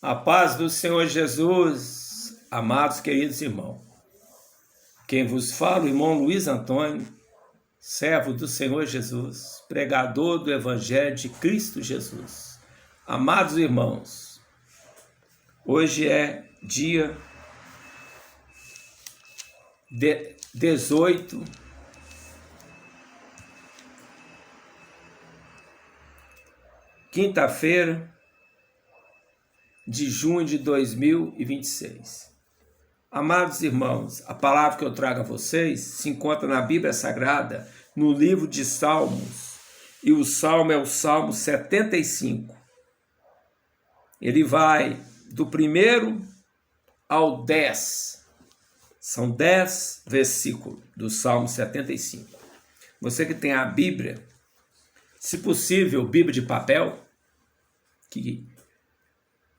A paz do Senhor Jesus, amados queridos irmãos. Quem vos fala, o irmão Luiz Antônio, servo do Senhor Jesus, pregador do Evangelho de Cristo Jesus. Amados irmãos, hoje é dia 18 quinta-feira de junho de 2026. Amados irmãos, a palavra que eu trago a vocês se encontra na Bíblia Sagrada, no livro de Salmos, e o Salmo é o Salmo 75. Ele vai do 1º ao 10. São 10 versículos do Salmo 75. Você que tem a Bíblia, se possível, Bíblia de papel, que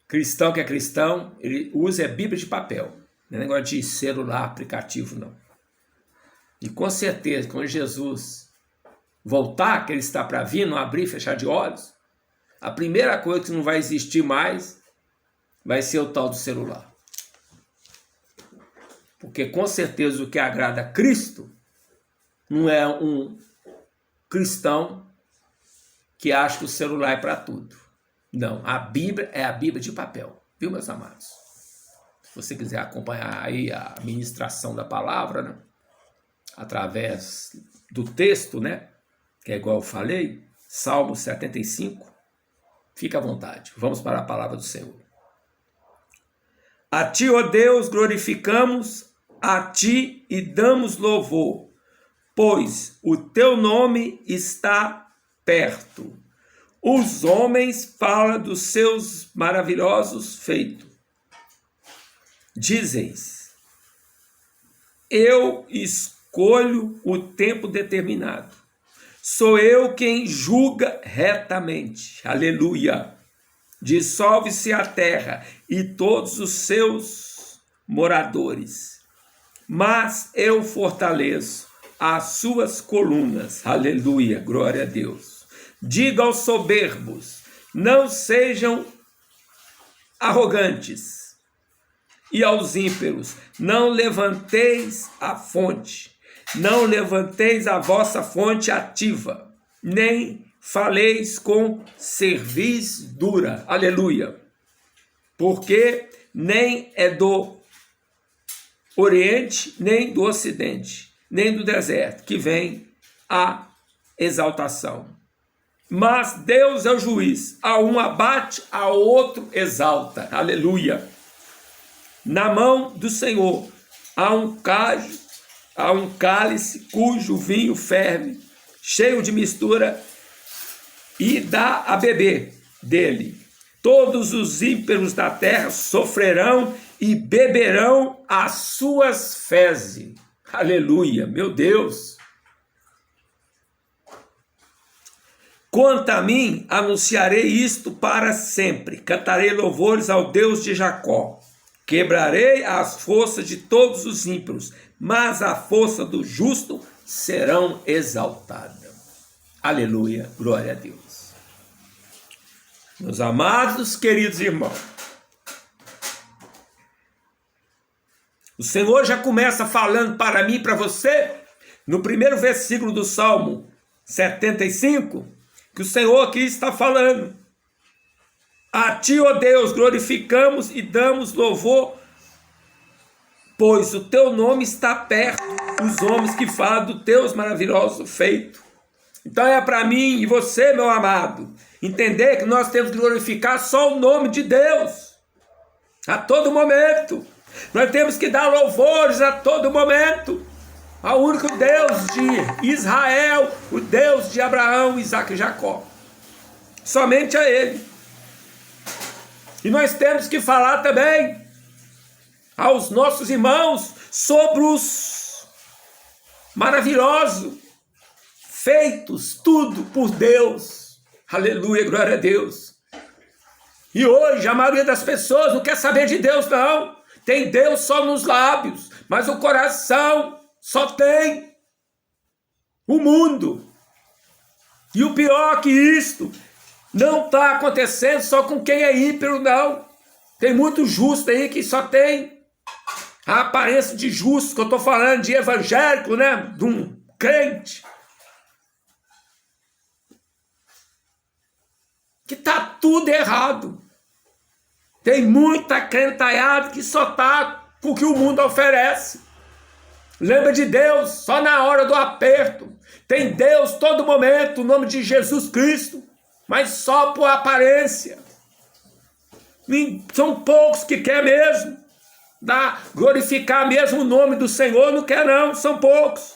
cristão que é cristão, ele usa a Bíblia de papel. Não é negócio de celular, aplicativo, não. E com certeza, quando Jesus voltar, que ele está para vir, não abrir e fechar de olhos, a primeira coisa que não vai existir mais vai ser o tal do celular. Porque com certeza o que agrada a Cristo não é um cristão que acha que o celular é para tudo. Não, a Bíblia é a Bíblia de papel, viu, meus amados? Se você quiser acompanhar aí a ministração da palavra, né, através do texto, né, que é igual eu falei, Salmo 75, fica à vontade. Vamos para a palavra do Senhor. A ti, ó Deus, glorificamos a ti e damos louvor, pois o teu nome está perto. Os homens falam dos seus maravilhosos feitos. Dizeis, eu escolho o tempo determinado. Sou eu quem julga retamente. Aleluia. Dissolve-se a terra e todos os seus moradores. Mas eu fortaleço as suas colunas. Aleluia. Glória a Deus. Diga aos soberbos, não sejam arrogantes, e aos ímpios, não levanteis a fonte, não levanteis a vossa fonte ativa, nem faleis com cerviz dura. Aleluia. Porque nem é do Oriente, nem do Ocidente, nem do deserto, que vem a exaltação. Mas Deus é o juiz, a um abate, a outro exalta. Aleluia. Na mão do Senhor há um cálice cujo vinho ferve, cheio de mistura, e dá a beber dele. Todos os ímpios da terra sofrerão e beberão as suas fezes. Aleluia, meu Deus. Quanto a mim, anunciarei isto para sempre. Cantarei louvores ao Deus de Jacó. Quebrarei as forças de todos os ímpios, mas a força do justo serão exaltadas. Aleluia, glória a Deus. Meus amados, queridos irmãos, o Senhor já começa falando para mim e para você, no primeiro versículo do Salmo 75, que o Senhor aqui está falando. A ti, ó Deus, glorificamos e damos louvor, pois o teu nome está perto, os homens que falam do teus maravilhosos feitos. Então é para mim e você, meu amado, entender que nós temos que glorificar só o nome de Deus, a todo momento. Nós temos que dar louvores a todo momento ao único Deus de Israel, o Deus de Abraão, Isaque e Jacó. Somente a Ele. E nós temos que falar também aos nossos irmãos sobre os maravilhosos feitos, tudo por Deus. Aleluia, glória a Deus. E hoje a maioria das pessoas não quer saber de Deus, não. Tem Deus só nos lábios, mas o coração só tem o mundo. E o pior que isto, não está acontecendo só com quem é ímpio, não. Tem muito justo aí que só tem a aparência de justo, que eu estou falando de evangélico, né? De um crente. Que está tudo errado. Tem muita crentaiada que só está com o que o mundo oferece. Lembra de Deus só na hora do aperto. Tem Deus todo momento, o nome de Jesus Cristo, mas só por aparência. São poucos que quer mesmo glorificar mesmo o nome do Senhor, não quer não, são poucos.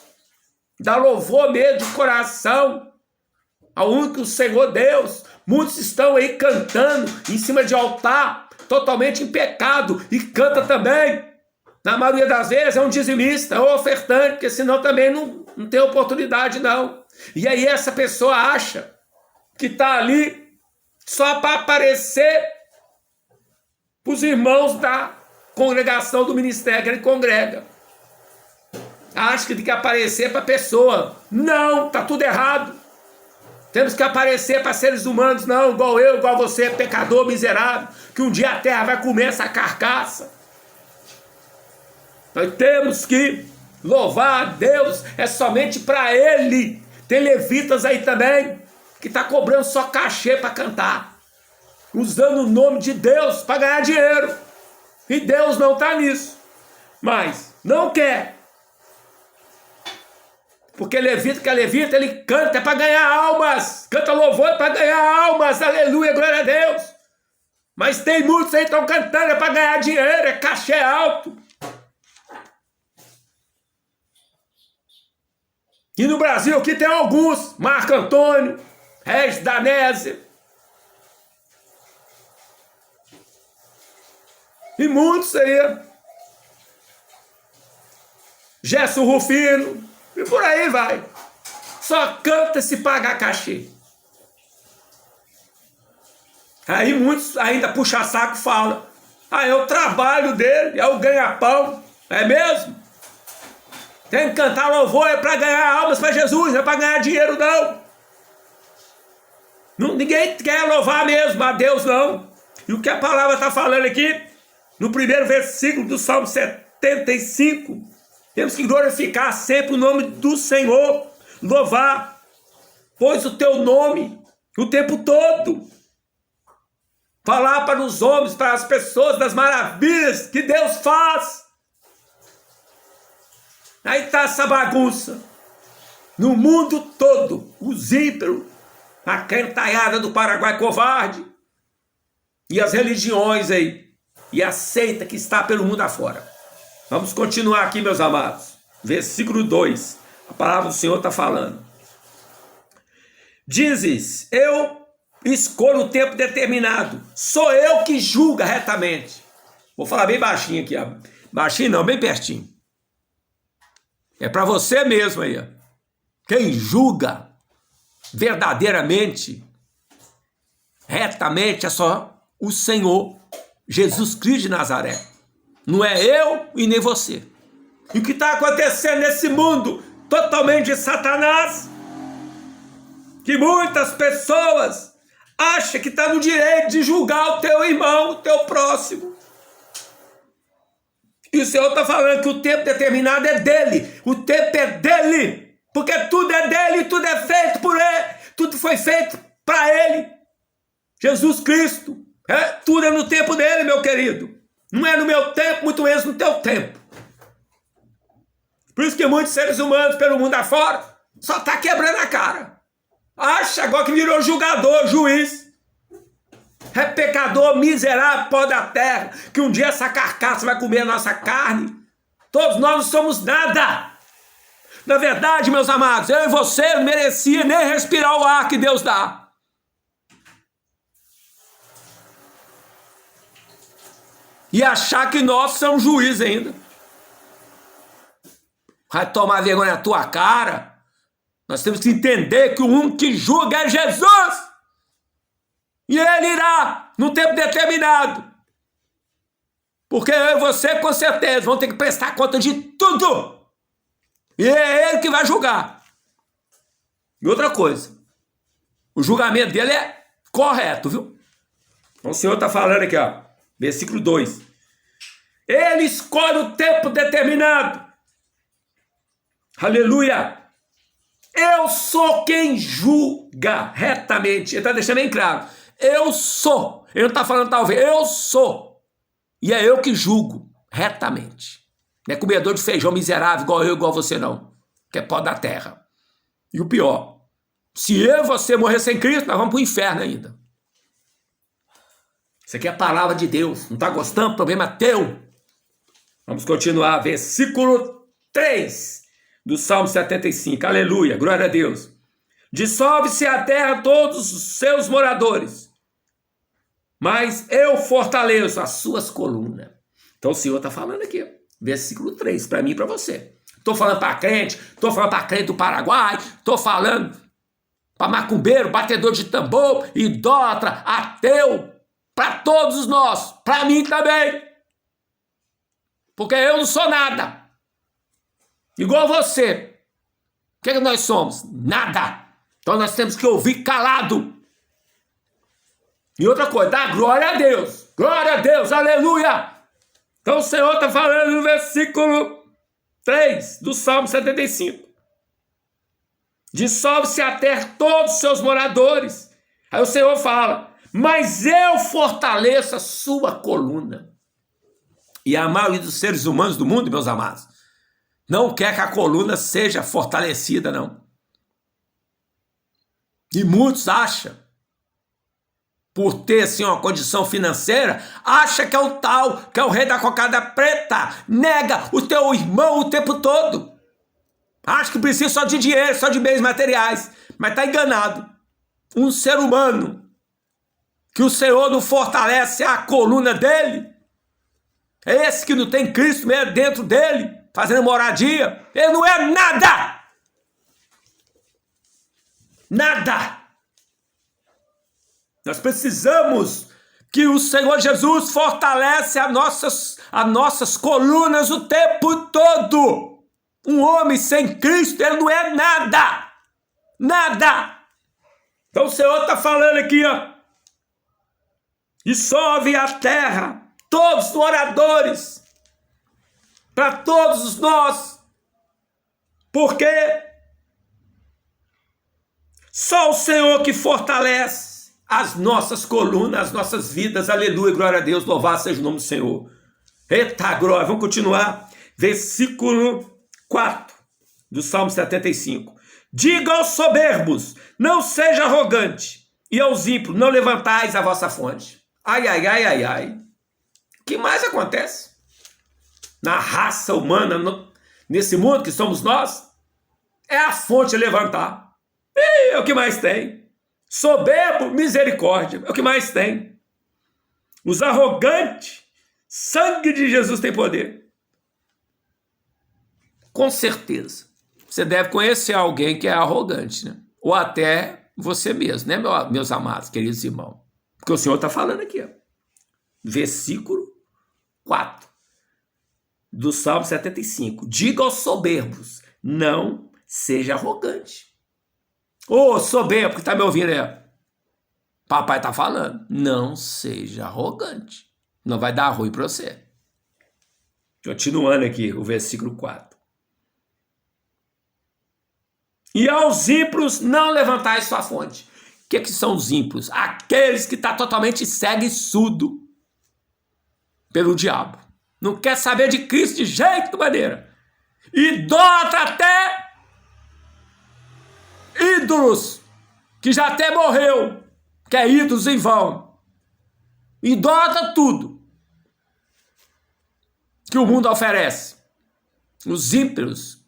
Dá louvor mesmo de coração ao único Senhor Deus. Muitos estão aí cantando em cima de altar, totalmente em pecado, e canta também. Na maioria das vezes é um dizimista ou ofertante, porque senão também não tem oportunidade não. E aí essa pessoa acha que está ali só para aparecer para os irmãos da congregação do ministério que ele congrega. Acha que tem que aparecer para a pessoa. Não, está tudo errado. Temos que aparecer para seres humanos, não, igual eu, igual você, pecador miserável, que um dia a terra vai comer essa carcaça. Nós temos que louvar a Deus, é somente para Ele. Tem levitas aí também, que está cobrando só cachê para cantar, usando o nome de Deus para ganhar dinheiro. E Deus não está nisso, mas não quer. Porque levita que é levita, ele canta para ganhar almas. Canta louvor para ganhar almas. Aleluia, glória a Deus. Mas tem muitos aí que estão cantando para ganhar dinheiro. É cachê alto. E no Brasil aqui tem alguns. Marco Antônio, Regis Danese. E muitos aí. Gerson Rufino. E por aí vai. Só canta se pagar cachê. Aí muitos ainda puxa saco e falam: ah, é o trabalho dele, é o ganha-pão. É mesmo? Tem que cantar louvor é para ganhar almas para Jesus, não é para ganhar dinheiro não. Ninguém quer louvar mesmo a Deus não. E o que a palavra está falando aqui, no primeiro versículo do Salmo 75, temos que glorificar sempre o nome do Senhor, louvar, pois o teu nome o tempo todo. Falar para os homens, para as pessoas das maravilhas que Deus faz. Aí está essa bagunça. No mundo todo, os ímpios, a crentaiada do Paraguai covarde, e as religiões aí, e a seita que está pelo mundo afora. Vamos continuar aqui, meus amados. Versículo 2. A palavra do Senhor está falando. Dizes, eu escolho o tempo determinado. Sou eu que julga retamente. Vou falar bem baixinho aqui. Ó. Baixinho não, bem pertinho. É para você mesmo aí. Ó. Quem julga verdadeiramente, retamente, é só o Senhor Jesus Cristo de Nazaré. Não é eu e nem você. E o que está acontecendo nesse mundo totalmente de Satanás? Que muitas pessoas acham que está no direito de julgar o teu irmão, o teu próximo. E o Senhor está falando que o tempo determinado é dele. O tempo é dele. Porque tudo é dele, tudo é feito por ele. Tudo foi feito para ele. Jesus Cristo. Tudo é no tempo dele, meu querido. Não é no meu tempo, muito menos no teu tempo. Por isso que muitos seres humanos pelo mundo afora só está quebrando a cara. Acha agora que virou julgador, juiz. É pecador, miserável, pó da terra, que um dia essa carcaça vai comer a nossa carne. Todos nós não somos nada. Na verdade, meus amados, eu e você não merecia nem respirar o ar que Deus dá. E achar que nós somos juízes ainda. Vai tomar vergonha na tua cara. Nós temos que entender que o único que julga é Jesus. E ele irá no tempo determinado. Porque eu e você, com certeza, vão ter que prestar conta de tudo. E é ele que vai julgar. E outra coisa, o julgamento dele é correto, viu? Então, o Senhor está falando aqui, ó. Versículo 2. Ele escolhe o tempo determinado. Aleluia. Eu sou quem julga retamente. Ele está deixando bem claro. Eu sou. Ele não está falando talvez. Eu sou. E é eu que julgo retamente. Não é comedor de feijão miserável, igual eu, igual você não. Que é pó da terra. E o pior, se eu e você morrer sem Cristo, nós vamos para o inferno ainda. Isso aqui é a palavra de Deus. Não está gostando? Problema teu. Vamos continuar. Versículo 3 do Salmo 75. Aleluia. Glória a Deus. Dissolve-se a terra todos os seus moradores, mas eu fortaleço as suas colunas. Então o Senhor está falando aqui. Versículo 3, para mim e para você. Estou falando para crente, estou falando para crente do Paraguai, estou falando para macumbeiro, batedor de tambor, idólatra, ateu, para todos nós, para mim também. Porque eu não sou nada. Igual você. O que nós somos? Nada. Então nós temos que ouvir calado. E outra coisa, dá glória a Deus. Glória a Deus, aleluia. Então o Senhor está falando no versículo 3 do Salmo 75. Dissolve-se a terra todos os seus moradores. Aí o Senhor fala, mas eu fortaleço a sua coluna. E a maioria dos seres humanos do mundo, meus amados, não quer que a coluna seja fortalecida, não. E muitos acham, por ter assim uma condição financeira, acha que é o tal, que é o rei da cocada preta, nega o teu irmão o tempo todo. Acha que precisa só de dinheiro, só de bens materiais, mas está enganado. Um ser humano que o Senhor não fortalece a coluna dele, é esse que não tem Cristo mesmo dentro dele, fazendo moradia, ele não é nada. Nada. Nós precisamos que o Senhor Jesus fortalece as nossas colunas o tempo todo. Um homem sem Cristo, ele não é nada. Nada. Então o Senhor está falando aqui, ó. Dissolve a terra, todos os moradores, para todos nós. Porque só o Senhor que fortalece as nossas colunas, as nossas vidas. Aleluia, glória a Deus, louvado seja o nome do Senhor. Eita glória, vamos continuar. Versículo 4 do Salmo 75. Diga aos soberbos, não seja arrogante, e aos ímpios, não levantais a vossa fonte. Ai, ai, ai, ai, ai. O que mais acontece na raça humana, nesse mundo que somos nós? É a fonte levantar. E é o que mais tem. Soberbo, misericórdia, é o que mais tem. Os arrogantes, sangue de Jesus tem poder. Com certeza. Você deve conhecer alguém que é arrogante, né? Ou até você mesmo, né, meus amados, queridos irmãos? Porque o Senhor está falando aqui, ó. Versículo 4 do Salmo 75. Diga aos soberbos, não seja arrogante. Ô, soberbo que está me ouvindo aí. Papai está falando. Não seja arrogante. Não vai dar ruim para você. Continuando aqui, o versículo 4. E aos ímpios não levantai sua fonte. O que são os ímpios? Aqueles que estão totalmente cego e surdo pelo diabo. Não quer saber de Cristo de jeito de maneira. Idólatra até ídolos, que já até morreu, que é ídolos em vão. Idólatra tudo que o mundo oferece. Os ímpios,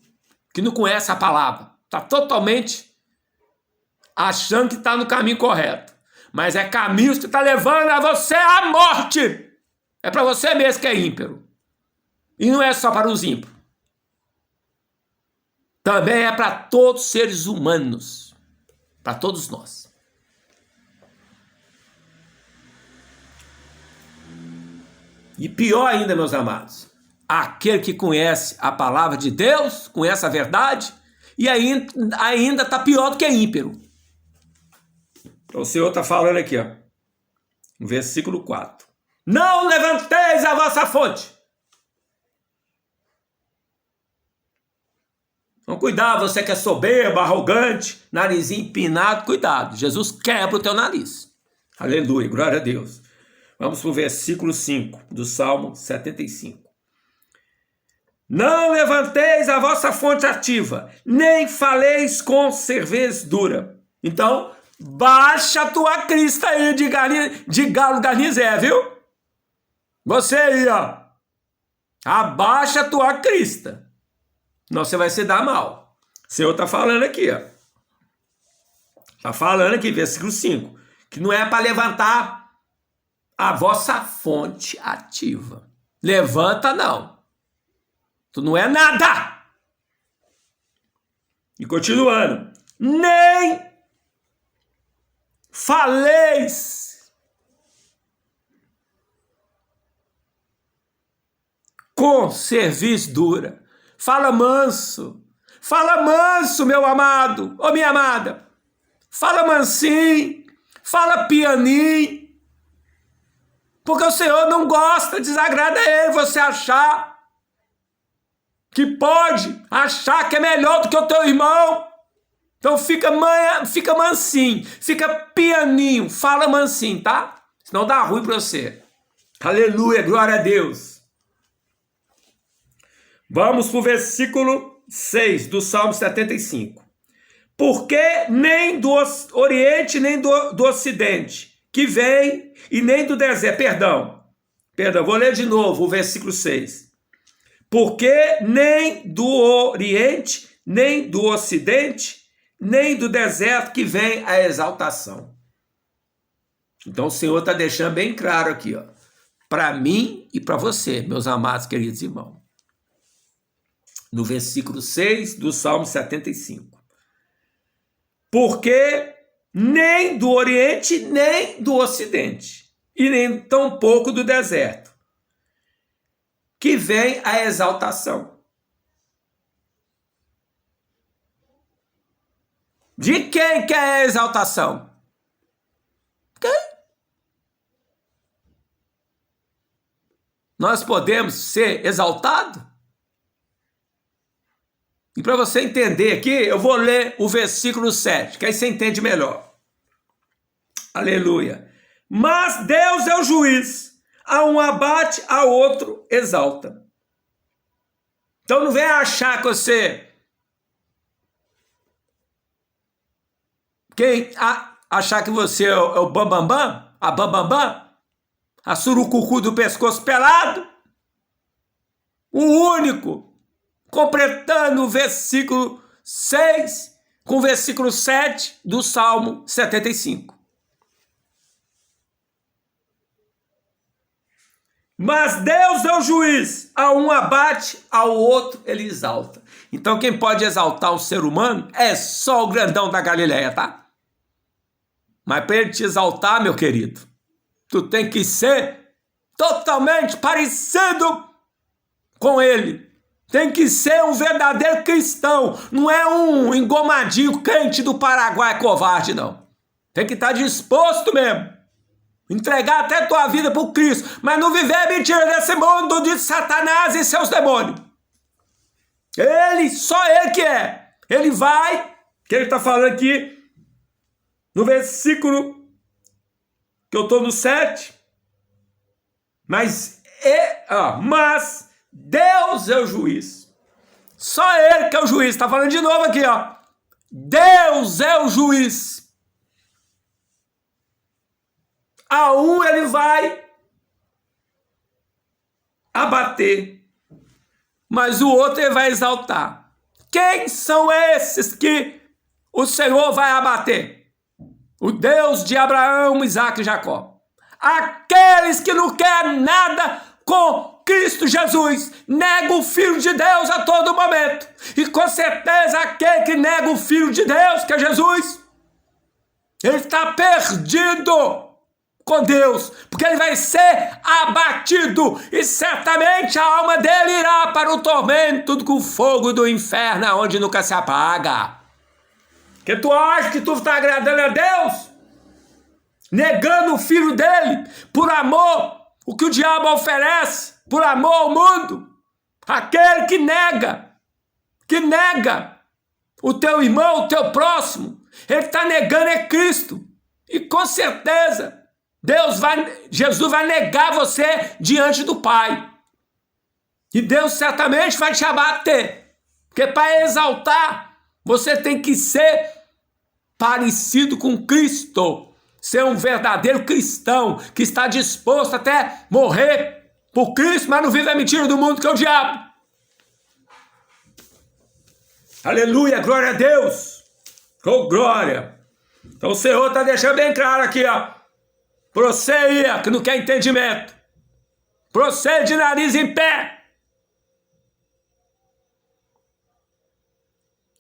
que não conhecem a palavra, está totalmente achando que está no caminho correto. Mas é caminhos que está levando a você à morte. É para você mesmo que é ímpio. E não é só para os ímpios. Também é para todos os seres humanos. Para todos nós. E pior ainda, meus amados, aquele que conhece a palavra de Deus, conhece a verdade, e ainda está pior do que ímpio. Então o Senhor está falando aqui, ó, no versículo 4. Não levanteis a vossa fonte. Então, cuidado, você que é soberbo, arrogante, narizinho empinado, cuidado. Jesus quebra o teu nariz. Aleluia, glória a Deus. Vamos para o versículo 5 do Salmo 75. Não levanteis a vossa fonte ativa, nem faleis com cervez dura. Então, baixa a tua crista aí de galo garnizé, viu? Você aí, ó. Abaixa a tua crista. Senão você vai se dar mal. O Senhor está falando aqui, ó. Está falando aqui, versículo 5. Que não é para levantar a vossa fonte ativa. Levanta, não. Tu não é nada. E continuando. Nem faleis com cerviz dura. Fala manso, meu amado, ou minha amada. Fala mansinho, fala pianinho. Porque o Senhor não gosta, desagrada a Ele você achar que pode, achar que é melhor do que o teu irmão. Então fica mansinho, fica pianinho, fala mansinho, tá? Senão dá ruim para você. Aleluia, glória a Deus. Vamos para o versículo 6 do Salmo 75. Porque nem do Oriente, nem do Ocidente, que vem, e nem do deserto. Perdão, vou ler de novo o versículo 6. Porque nem do Oriente, nem do Ocidente, nem do deserto que vem a exaltação. Então o Senhor está deixando bem claro aqui, ó, para mim e para você, meus amados queridos irmãos. No versículo 6 do Salmo 75. Porque nem do Oriente, nem do Ocidente, e nem tampouco do deserto, que vem a exaltação. De quem que é a exaltação? Quem? Nós podemos ser exaltados? E para você entender aqui, eu vou ler o versículo 7, que aí você entende melhor. Aleluia. Mas Deus é o juiz, a um abate, a outro exalta. Então não vem achar que você... achar que você é o bambambam, a bambambam, a surucucu do pescoço pelado, o único... completando o versículo 6 com o versículo 7 do Salmo 75. Mas Deus é o juiz, a um abate, ao outro ele exalta. Então quem pode exaltar o ser humano é só o grandão da Galileia, tá? Mas para ele te exaltar, meu querido, tu tem que ser totalmente parecido com ele. Tem que ser um verdadeiro cristão, não é um engomadinho crente do Paraguai covarde, não. Tem que estar disposto mesmo. Entregar até tua vida para o Cristo, mas não viver a mentira desse mundo de Satanás e seus demônios. Só ele que é. Ele vai, que ele está falando aqui, no versículo, que eu estou no 7, mas Deus é o juiz. Só ele que é o juiz. Está falando de novo aqui, ó. Deus é o juiz. A um ele vai abater, mas o outro ele vai exaltar. Quem são esses que o Senhor vai abater? O Deus de Abraão, Isaque e Jacó. Aqueles que não querem nada com Cristo Jesus, nega o Filho de Deus a todo momento. E com certeza aquele que nega o Filho de Deus, que é Jesus, ele está perdido com Deus, porque ele vai ser abatido e certamente a alma dele irá para o tormento com o fogo do inferno, onde nunca se apaga. Que tu acha que tu está agradando a Deus? Negando o Filho dele por amor o que o diabo oferece por amor ao mundo. Aquele que nega o teu irmão, o teu próximo, ele está negando é Cristo. E com certeza, Jesus vai negar você diante do Pai. E Deus certamente vai te abater. Porque para exaltar, você tem que ser parecido com Cristo. Ser um verdadeiro cristão, que está disposto até morrer por Cristo, mas não vive a mentira do mundo que é o diabo. Aleluia, glória a Deus. Oh, glória. Então o Senhor está deixando bem claro aqui, ó. Para você aí, ó, que não quer entendimento. Para você de nariz em pé.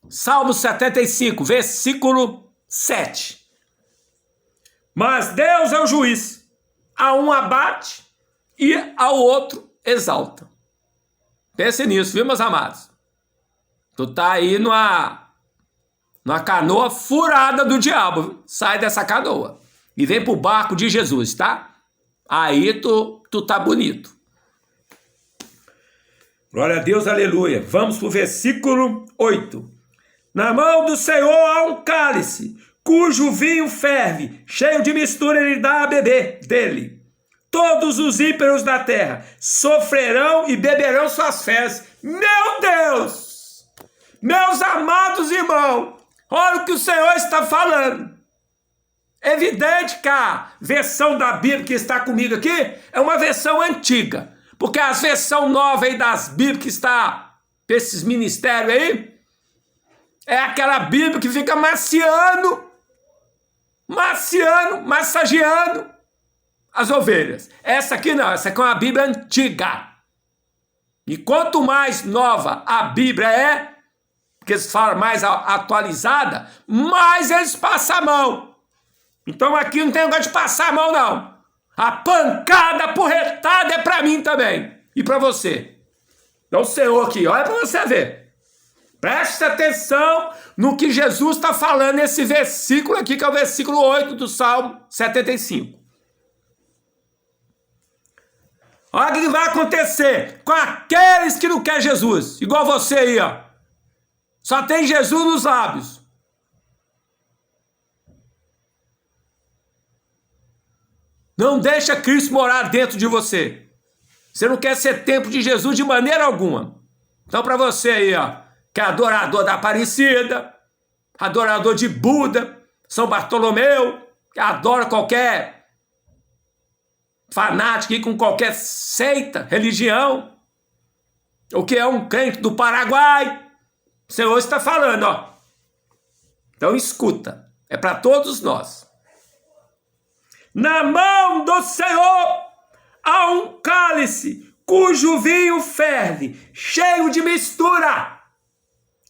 Salmo 75, versículo 7. Mas Deus é o juiz. A um abate e ao outro exalta. Pense nisso, viu, meus amados? Tu tá aí numa canoa furada do diabo. Sai dessa canoa e vem pro barco de Jesus, tá? Aí tu tá bonito. Glória a Deus, aleluia. Vamos pro versículo 8. Na mão do Senhor há um cálice, cujo vinho ferve, cheio de mistura ele dá a beber dele. Todos os ímpios da terra sofrerão e beberão suas fezes. Meu Deus! Meus amados irmãos, olha o que o Senhor está falando. É evidente que a versão da Bíblia que está comigo aqui é uma versão antiga. Porque a versão nova aí das Bíblias que está, esses ministérios aí, é aquela Bíblia que fica massageando as ovelhas. Essa aqui não, essa aqui é uma Bíblia antiga. E quanto mais nova a Bíblia é, porque eles falam mais atualizada, mais eles passam a mão. Então aqui não tem negócio de passar a mão, não. A pancada, a porretada é para mim também. E para você. Então o Senhor aqui, olha para você ver. Preste atenção no que Jesus está falando nesse versículo aqui, que é o versículo 8 do Salmo 75. Olha o que vai acontecer com aqueles que não querem Jesus. Igual você aí, ó. Só tem Jesus nos lábios. Não deixa Cristo morar dentro de você. Você não quer ser templo de Jesus de maneira alguma. Então para você aí, ó, que é adorador da Aparecida, adorador de Buda, São Bartolomeu, que adora qualquer fanático com qualquer seita, religião, ou que é um crente do Paraguai, o Senhor está falando, ó. Então escuta, é para todos nós. Na mão do Senhor há um cálice, cujo vinho ferve, cheio de mistura,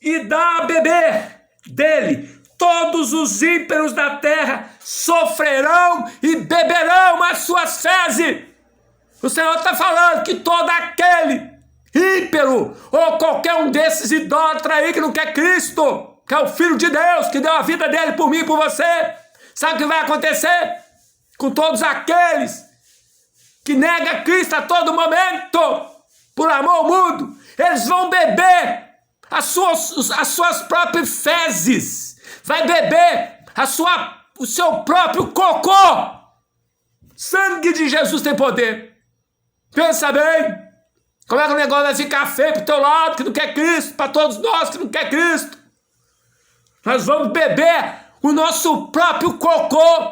e dá a beber dele. Todos os ímpios da terra sofrerão e beberão as suas fezes. O Senhor está falando que todo aquele ímpio, ou qualquer um desses idólatras aí que não quer Cristo, que é o Filho de Deus, que deu a vida dele por mim e por você, sabe o que vai acontecer com todos aqueles que negam Cristo a todo momento, por amor ao mundo? Eles vão beber as suas próprias fezes, vai beber o seu próprio cocô. Sangue de Jesus tem poder. Pensa bem. Como é que o negócio vai ficar feio pro teu lado que não quer Cristo, para todos nós que não quer Cristo? Nós vamos beber o nosso próprio cocô,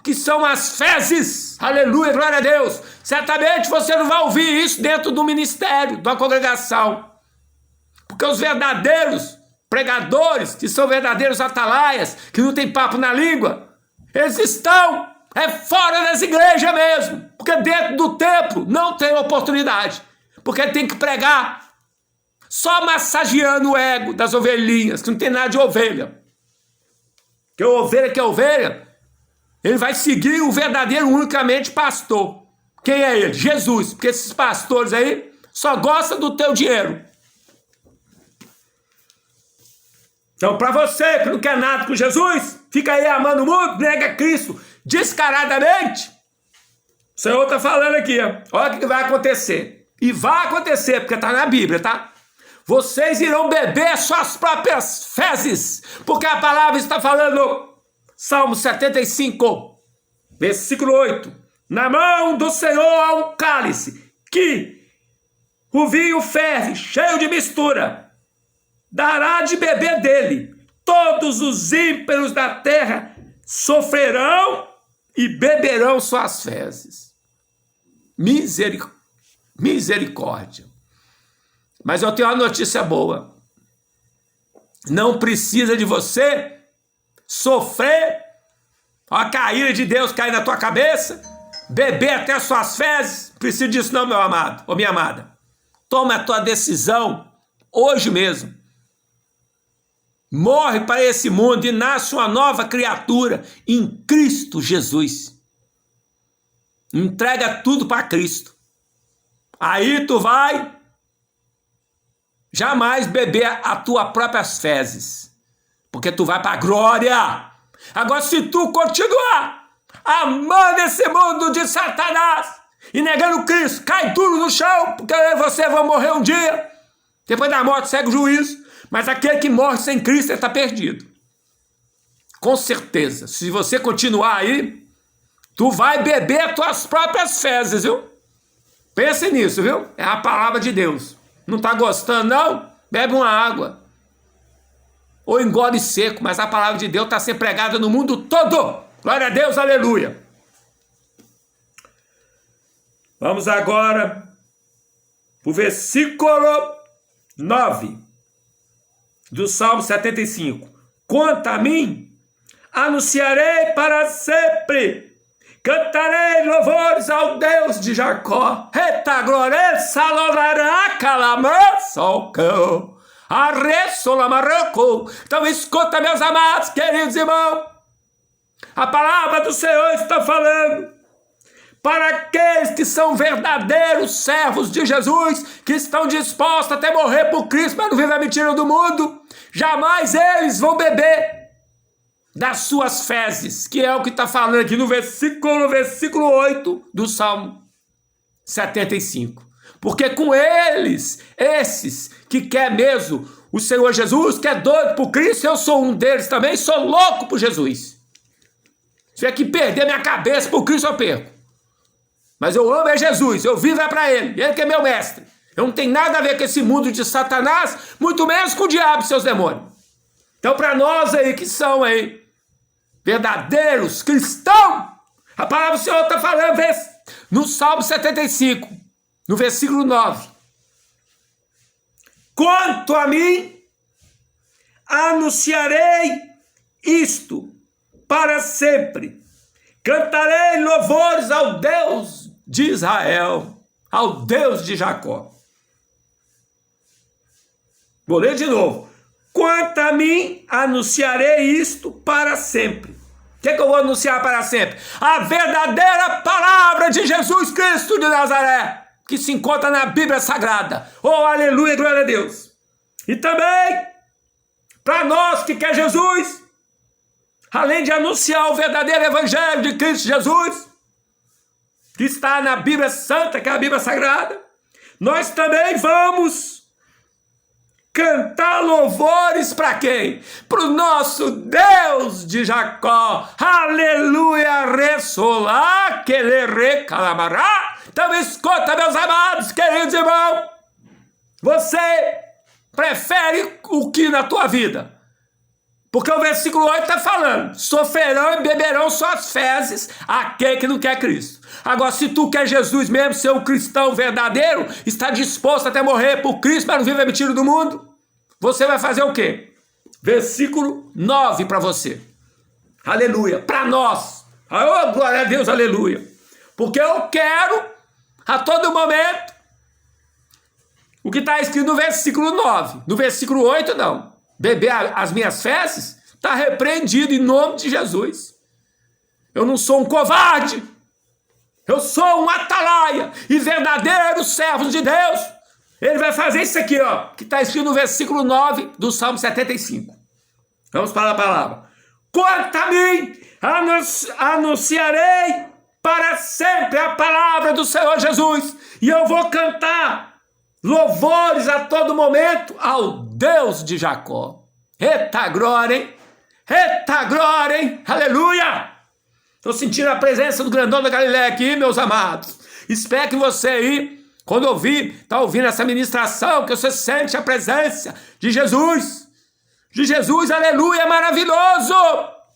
que são as fezes. Aleluia, glória a Deus. Certamente você não vai ouvir isso dentro do ministério, da congregação. Porque os verdadeiros pregadores, que são verdadeiros atalaias, que não tem papo na língua, eles estão fora das igrejas mesmo. Porque dentro do templo não tem oportunidade. Porque tem que pregar só massageando o ego das ovelhinhas, que não tem nada de ovelha. Que ovelha que é ovelha, ele vai seguir o verdadeiro unicamente pastor. Quem é ele? Jesus. Porque esses pastores aí só gostam do teu dinheiro. Então, para você que não quer nada com Jesus, fica aí amando o mundo, nega Cristo descaradamente, o Senhor está falando aqui, ó. Olha o que vai acontecer. E vai acontecer, porque está na Bíblia, tá? Vocês irão beber suas próprias fezes, porque a palavra está falando, Salmo 75, versículo 8. Na mão do Senhor há um cálice, que o vinho ferve, cheio de mistura. Dará de beber dele. Todos os ímpios da terra sofrerão e beberão suas fezes. Misericórdia. Mas eu tenho uma notícia boa. Não precisa de você sofrer a caída de Deus cair na tua cabeça, beber até suas fezes. Não precisa disso não, meu amado ou minha amada. Toma a tua decisão hoje mesmo. Morre para esse mundo e nasce uma nova criatura em Cristo Jesus. Entrega tudo para Cristo. Aí tu vai jamais beber as tuas próprias fezes, porque tu vai para a glória. Agora, se tu continuar amando esse mundo de Satanás e negando Cristo, cai duro no chão, porque você vai morrer um dia. Depois da morte segue o juízo. Mas aquele que morre sem Cristo está perdido. Com certeza. Se você continuar aí, tu vai beber as tuas próprias fezes, viu? Pense nisso, viu? É a palavra de Deus. Não está gostando, não? Bebe uma água. Ou engole seco, mas a palavra de Deus está sendo pregada no mundo todo. Glória a Deus, aleluia. Vamos agora para o versículo 9. Do Salmo 75. Quanto a mim, anunciarei para sempre, cantarei louvores ao Deus de Jacó. Eta glória, salovará, calamã, solcão, arresolamaracou. Então escuta, meus amados, queridos irmãos, a palavra do Senhor está falando para aqueles que são verdadeiros servos de Jesus, que estão dispostos até morrer por Cristo, mas não vivem a mentira do mundo. Jamais eles vão beber das suas fezes, que é o que está falando aqui no versículo 8 do Salmo 75. Porque com eles, esses que quer mesmo o Senhor Jesus, que é doido por Cristo, eu sou um deles também, sou louco por Jesus. Se tiver que perder minha cabeça por Cristo, eu perco. Mas eu amo é Jesus, eu vivo é para Ele, Ele que é meu mestre. Eu não tenho nada a ver com esse mundo de Satanás, muito menos com o diabo e seus demônios. Então, para nós aí que são aí verdadeiros cristãos, a palavra do Senhor está falando no Salmo 75, no versículo 9. Quanto a mim, anunciarei isto para sempre. Cantarei louvores ao Deus de Israel, ao Deus de Jacó. Vou ler de novo. Quanto a mim, anunciarei isto para sempre. O que é que eu vou anunciar para sempre? A verdadeira palavra de Jesus Cristo de Nazaré, que se encontra na Bíblia Sagrada. Oh, aleluia, glória a Deus. E também, para nós que quer Jesus, além de anunciar o verdadeiro evangelho de Cristo Jesus, que está na Bíblia Santa, que é a Bíblia Sagrada, nós também vamos cantar louvores para quem? Para o nosso Deus de Jacó. Aleluia, ressolá, querer calamará. Então escuta, meus amados, queridos irmãos. Você prefere o que na tua vida? Porque o versículo 8 está falando, sofrerão e beberão suas fezes aquele que não quer Cristo. Agora, se tu quer Jesus mesmo, ser um cristão verdadeiro, está disposto até morrer por Cristo, mas não vive a mentira do mundo, você vai fazer o quê? Versículo 9 para você. Aleluia. Para nós. Oh, glória a Deus, aleluia. Porque eu quero, a todo momento, o que está escrito no versículo 9. No versículo 8, não. Beber as minhas fezes, está repreendido em nome de Jesus. Eu não sou um covarde, eu sou um atalaia e verdadeiro servo de Deus. Ele vai fazer isso aqui, ó, que está escrito no versículo 9 do Salmo 75. Vamos para a palavra. Quanto a mim, anunciarei para sempre a palavra do Senhor Jesus, e eu vou cantar louvores a todo momento ao Deus de Jacó. Eita glória, hein? Eita glória, hein? Aleluia! Estou sentindo a presença do grandão da Galileia aqui, meus amados. Espero que você aí, quando está ouvindo essa ministração, que você sente a presença de Jesus. De Jesus, aleluia, maravilhoso!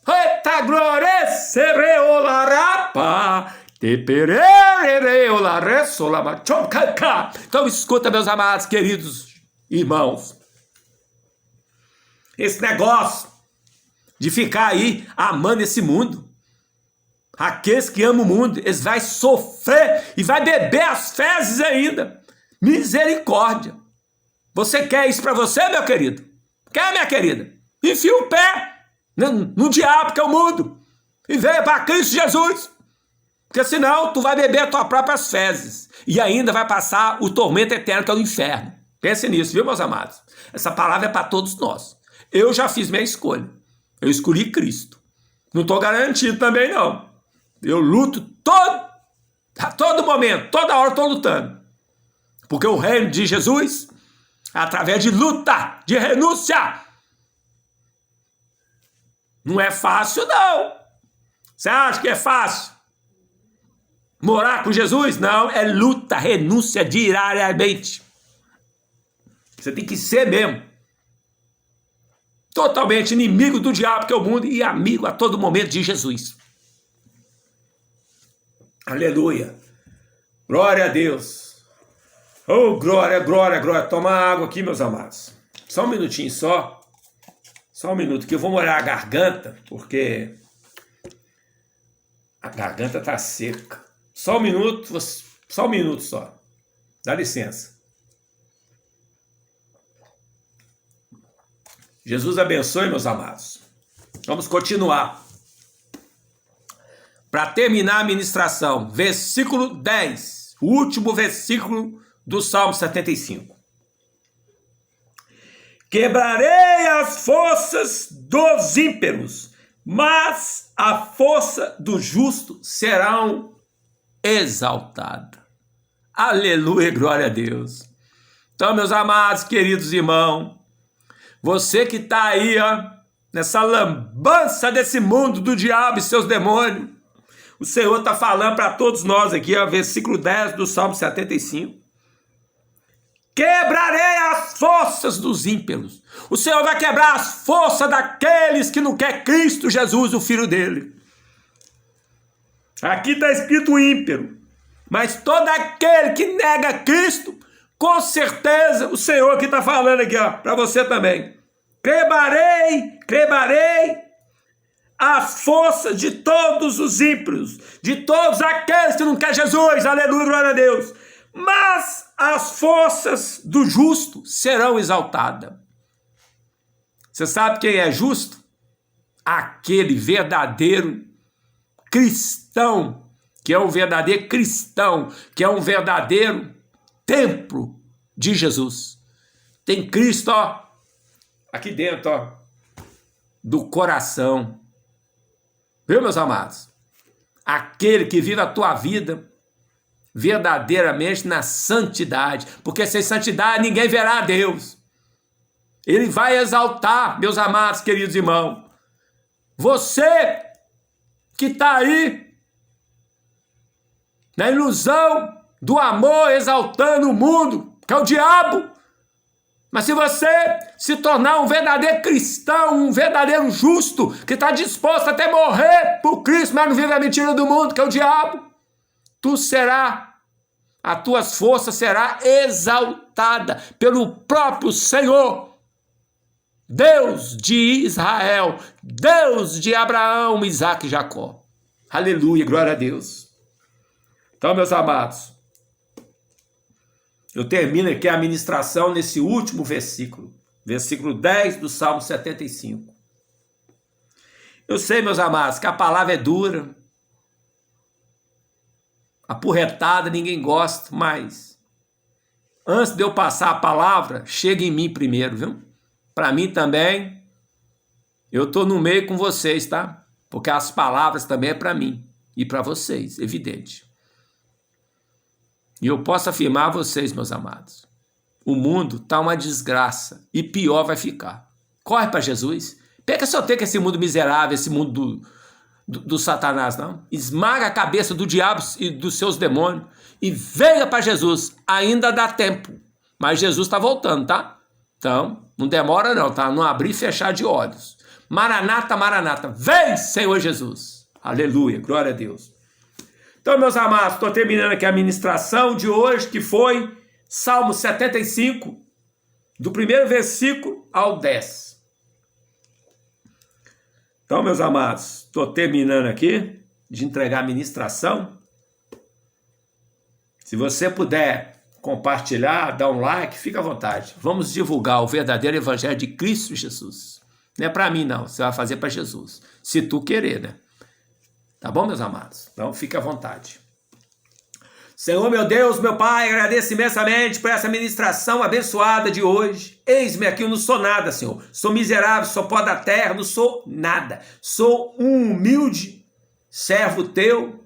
Eita glória, sereolarapa, teperereolaresolamachocaca. Então escuta, meus amados, queridos irmãos. Esse negócio de ficar aí amando esse mundo, aqueles que amam o mundo, eles vão sofrer e vai beber as fezes ainda. Misericórdia. Você quer isso para você, meu querido? Quer, minha querida? Enfia o pé no diabo, que é o mundo, e venha para Cristo Jesus. Porque senão tu vai beber as tuas próprias fezes e ainda vai passar o tormento eterno, que é o inferno. Pense nisso, viu, meus amados? Essa palavra é para todos nós. Eu já fiz minha escolha. Eu escolhi Cristo. Não estou garantido também, não. Eu luto a todo momento, toda hora estou lutando. Porque o reino de Jesus, através de luta, de renúncia, não é fácil, não. Você acha que é fácil morar com Jesus? Não, é luta, renúncia diariamente. Você tem que ser mesmo totalmente inimigo do diabo, que é o mundo, e amigo a todo momento de Jesus. Aleluia. Glória a Deus. Oh, glória, glória, glória. Toma água aqui, meus amados. Só um minutinho só. Só um minuto, que eu vou molhar a garganta, porque a garganta tá seca. Só um minuto só. Dá licença. Jesus abençoe, meus amados. Vamos continuar. Para terminar a ministração, versículo 10, o último versículo do Salmo 75. Quebrarei as forças dos ímpios, mas a força do justo serão exaltada. Aleluia, glória a Deus. Então, meus amados, queridos irmãos, você que está aí, ó, nessa lambança desse mundo do diabo e seus demônios, o Senhor está falando para todos nós aqui, ó, versículo 10 do Salmo 75. Quebrarei as forças dos ímpios. O Senhor vai quebrar as forças daqueles que não quer Cristo Jesus, o Filho dele. Aqui está escrito ímpio, mas todo aquele que nega Cristo, com certeza o Senhor que está falando aqui, ó, para você também. Quebrarei as forças de todos os ímpios, de todos aqueles que não querem Jesus, aleluia, glória a Deus. Mas as forças do justo serão exaltadas. Você sabe quem é justo? Aquele verdadeiro cristão, que é um verdadeiro cristão, que é um verdadeiro templo de Jesus. Tem Cristo, ó, aqui dentro, ó, do coração. Viu, meus amados? Aquele que vive a tua vida verdadeiramente na santidade, porque sem santidade ninguém verá a Deus. Ele vai exaltar, meus amados, queridos irmãos. Você que está aí na ilusão do amor, exaltando o mundo, que é o diabo. Mas se você se tornar um verdadeiro cristão, um verdadeiro justo, que está disposto até morrer por Cristo, mas não vive a mentira do mundo, que é o diabo, as tuas forças será exaltada pelo próprio Senhor, Deus de Israel, Deus de Abraão, Isaac e Jacó. Aleluia, glória a Deus. Então, meus amados, eu termino aqui a ministração nesse último versículo, versículo 10 do Salmo 75. Eu sei, meus amados, que a palavra é dura, apurretada, ninguém gosta, mas antes de eu passar a palavra, chega em mim primeiro, viu? Para mim também, eu estou no meio com vocês, tá? Porque as palavras também é para mim. e para vocês, evidente. E eu posso afirmar a vocês, meus amados, o mundo está uma desgraça e pior vai ficar. Corre para Jesus. Pega seu tempo com esse mundo miserável, esse mundo do Satanás, não. Esmaga a cabeça do diabo e dos seus demônios e venha para Jesus. Ainda dá tempo. Mas Jesus está voltando, tá? Então, não demora não, tá? Não abrir e fechar de olhos. Maranata, Maranata. Vem, Senhor Jesus. Aleluia, glória a Deus. Então, meus amados, estou terminando aqui a ministração de hoje, que foi Salmo 75, do primeiro versículo ao 10. Então, meus amados, estou terminando aqui de entregar a ministração. Se você puder compartilhar, dar um like, fica à vontade. Vamos divulgar o verdadeiro evangelho de Cristo Jesus. Não é para mim, não. Você vai fazer para Jesus. Se tu querer, né? Tá bom, meus amados? Então, fica à vontade. Senhor, meu Deus, meu Pai, agradeço imensamente por essa ministração abençoada de hoje. Eis-me aqui, eu não sou nada, Senhor. Sou miserável, sou pó da terra, não sou nada. Sou um humilde servo teu,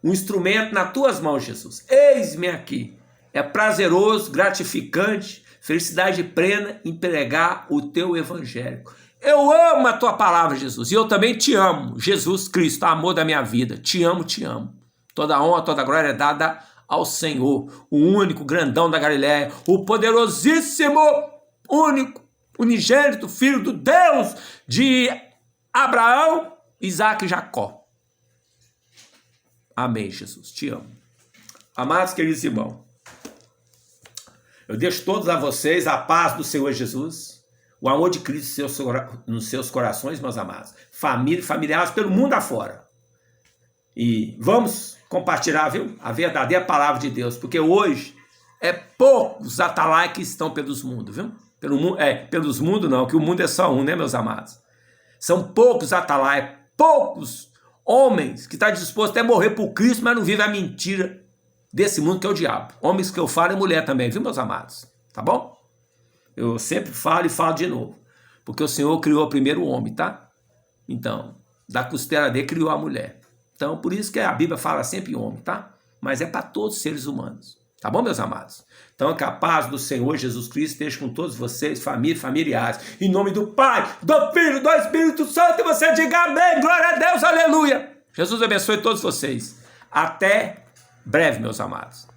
um instrumento nas tuas mãos, Jesus. Eis-me aqui. É prazeroso, gratificante, felicidade plena em pregar o teu evangelho. Eu amo a tua palavra, Jesus, e eu também te amo, Jesus Cristo, amor da minha vida. Te amo, te amo. Toda honra, toda glória é dada ao Senhor, o único grandão da Galileia, o poderosíssimo, único, unigênito, filho do Deus de Abraão, Isaac e Jacó. Amém, Jesus, te amo. Amados queridos irmãos, eu deixo todos a vocês a paz do Senhor Jesus, o amor de Cristo nos seus corações, meus amados, família e familiares pelo mundo afora. E vamos compartilhar, viu, a verdadeira palavra de Deus, porque hoje é poucos atalaias que estão pelos mundos, viu? Pelos mundos não, que o mundo é só um, né, meus amados? São poucos atalaias, poucos homens que estão dispostos até a morrer por Cristo, mas não vivem a mentira desse mundo que é o diabo. Homens que eu falo e mulher também, viu, meus amados? Tá bom? Eu sempre falo e falo de novo, porque o Senhor criou primeiro o homem, tá? Então, da costela dele criou a mulher. Então, por isso que a Bíblia fala sempre homem, tá? Mas é para todos os seres humanos. Tá bom, meus amados? Então, que a paz do Senhor Jesus Cristo esteja com todos vocês, família, familiares. Em nome do Pai, do Filho, do Espírito Santo, e você diga amém, glória a Deus, aleluia. Jesus abençoe todos vocês. Até breve, meus amados.